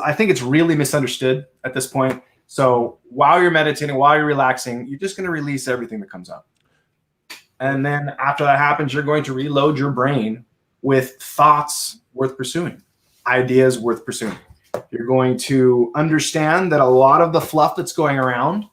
I think it's really misunderstood at this point. So while you're meditating, while you're relaxing, you're just going to release everything that comes up. And then after that happens, you're going to reload your brain with thoughts worth pursuing, ideas worth pursuing. You're going to understand that a lot of the fluff that's going around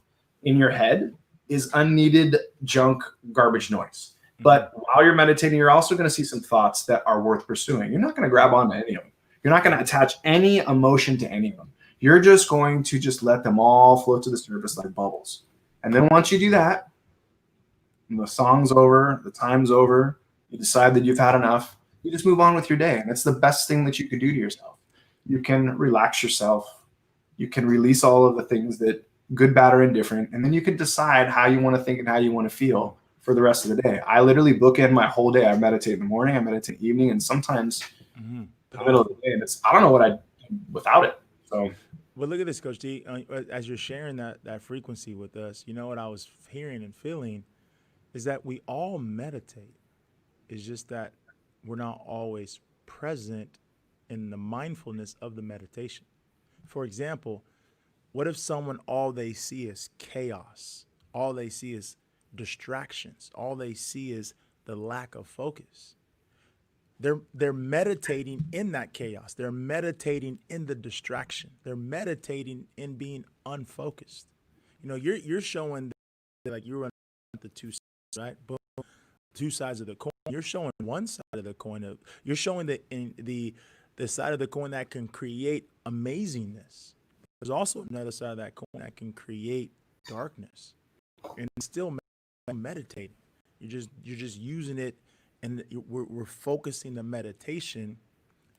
in your head is unneeded junk, garbage noise. But while you're meditating, you're also going to see some thoughts that are worth pursuing. You're not going to grab onto any of them. You're not going to attach any emotion to any of them. You're just going to just let them all float to the surface like bubbles. And then once you do that, and the song's over, the time's over, you decide that you've had enough, you just move on with your day. And it's the best thing that you could do to yourself. You can relax yourself. You can release all of the things that good, bad, or indifferent. And then you can decide how you want to think and how you want to feel for the rest of the day. I literally bookend my whole day. I meditate in the morning, I meditate in the evening, and sometimes in the middle of the day. And I don't know what I'd do without it. So, well, look at this, Coach D. As you're sharing that frequency with us, you know what I was hearing and feeling is that we all meditate. It's just that we're not always present in the mindfulness of the meditation. For example, what if someone all they see is chaos? All they see is distractions. All they see is the lack of focus. They're meditating in that chaos. They're meditating in the distraction. They're meditating in being unfocused. You know, you're showing that, like, you're on the two sides, right? Boom, two sides of the coin. You're showing one side of the coin. You're showing the side of the coin that can create amazingness. There's also another side of that coin that can create darkness, and still meditating. You're just using it, and we're focusing the meditation.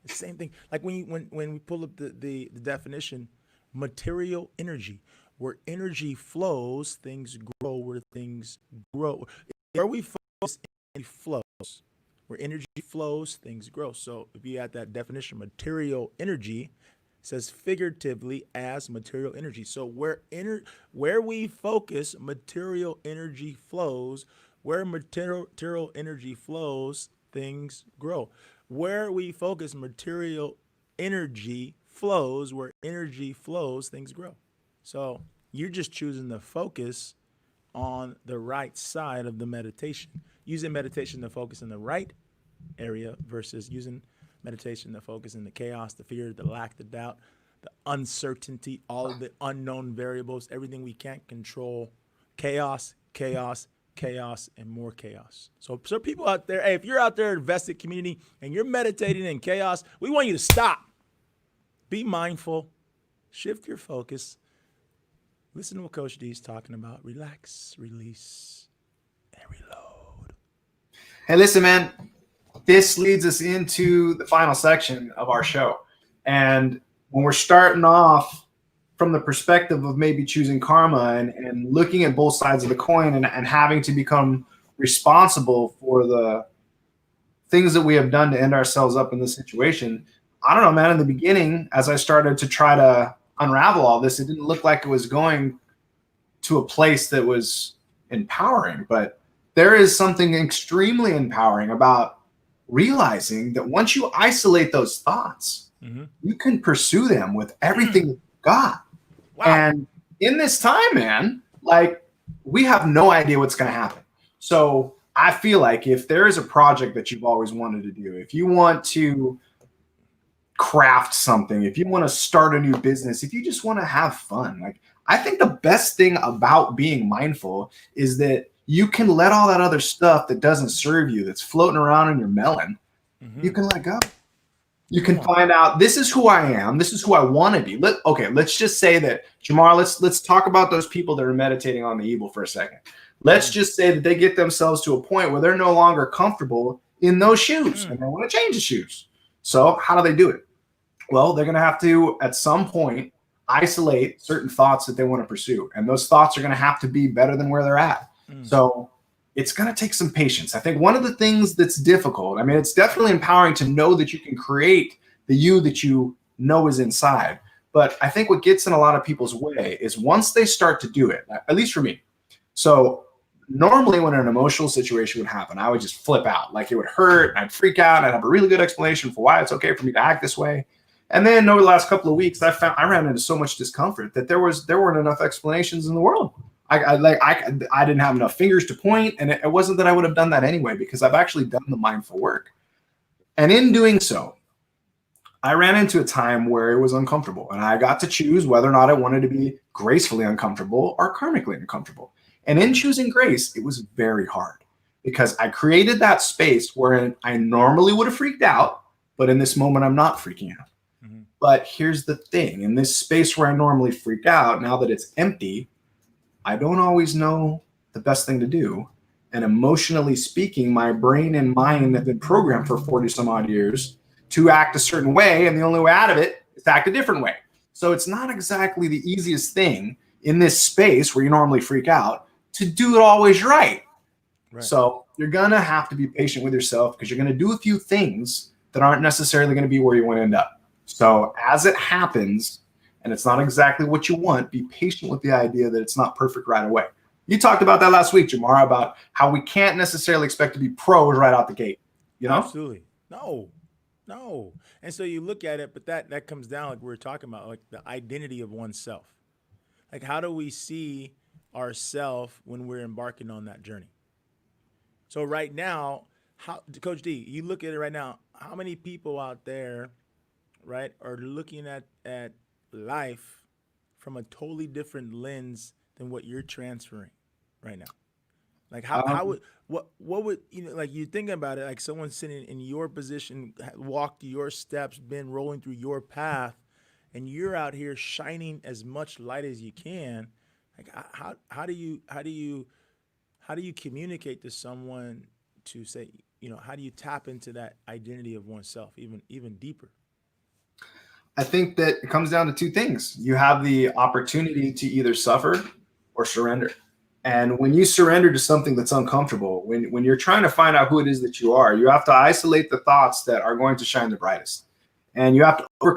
The same thing, like when we pull up the definition, material energy. Where energy flows, things grow. Where things grow, where we focus, energy flows. Where energy flows, things grow. So if you add that definition, material energy, says figuratively as material energy. So where we focus, material energy flows. Where material energy flows, things grow. Where we focus, material energy flows. Where energy flows, things grow. So you're just choosing to focus on the right side of the meditation. Using meditation to focus in the right area versus using meditation to focus in the chaos, the fear, the lack, the doubt, the uncertainty, all of the unknown variables, everything we can't control. Chaos, chaos, chaos, and more chaos. So people out there, hey, if you're out there, invested community, and you're meditating in chaos, we want you to stop. Be mindful. Shift your focus. Listen to what Coach D is talking about. Relax, release, and reload. hey, listen, man, this leads us into the final section of our show. And when we're starting off from the perspective of maybe choosing karma and looking at both sides of the coin and having to become responsible for the things that we have done to end ourselves up in this situation, I don't know, man, in the beginning, as I started to try to unravel all this, it didn't look like it was going to a place that was empowering. But there is something extremely empowering about realizing that once you isolate those thoughts, you can pursue them with everything you've got. Wow. And in this time, man, like, we have no idea what's going to happen. So I feel like if there is a project that you've always wanted to do, if you want to craft something, if you want to start a new business, if you just want to have fun, like, I think the best thing about being mindful is that you can let all that other stuff that doesn't serve you, that's floating around in your melon, you can let go. You can find out, this is who I am. This is who I want to be. Let's just say that, Jamar, let's talk about those people that are meditating on the evil for a second. Let's just say that they get themselves to a point where they're no longer comfortable in those shoes and they want to change the shoes. So how do they do it? Well, they're going to have to, at some point, isolate certain thoughts that they want to pursue. And those thoughts are going to have to be better than where they're at. So it's going to take some patience. I think one of the things that's difficult, I mean, it's definitely empowering to know that you can create the you that you know is inside. But I think what gets in a lot of people's way is once they start to do it, at least for me. So normally when an emotional situation would happen, I would just flip out. Like, it would hurt, I'd freak out, I'd have a really good explanation for why it's okay for me to act this way. And then over the last couple of weeks, I ran into so much discomfort that there weren't enough explanations in the world. I didn't have enough fingers to point, and it wasn't that I would have done that anyway, because I've actually done the mindful work. And in doing so, I ran into a time where it was uncomfortable, and I got to choose whether or not I wanted to be gracefully uncomfortable or karmically uncomfortable. And in choosing grace, it was very hard because I created that space where I normally would have freaked out, but in this moment, I'm not freaking out. Mm-hmm. But here's the thing. In this space where I normally freak out, now that it's empty, I don't always know the best thing to do. And emotionally speaking, my brain and mind have been programmed for 40 some odd years to act a certain way. And the only way out of it is to act a different way. So it's not exactly the easiest thing in this space where you normally freak out to do it always right. So you're going to have to be patient with yourself because you're going to do a few things that aren't necessarily going to be where you want to end up. So as it happens, and it's not exactly what you want, be patient with the idea that it's not perfect right away. You talked about that last week, Jamar, about how we can't necessarily expect to be pros right out the gate. You know? Absolutely. No. And so you look at it, but that comes down, like we were talking about, like the identity of oneself. Like, how do we see ourself when we're embarking on that journey? So right now, Coach D, you look at it right now, how many people out there, right, are looking at life from a totally different lens than what you're transferring right now? Like what would, like you thinking about it, like someone sitting in your position, walked your steps, been rolling through your path, and you're out here shining as much light as you can. Like how do you communicate to someone to say, how do you tap into that identity of oneself even deeper? I think that it comes down to two things. You have the opportunity to either suffer or surrender. And when you surrender to something that's uncomfortable, when you're trying to find out who it is that you are, you have to isolate the thoughts that are going to shine the brightest. And you have to overcome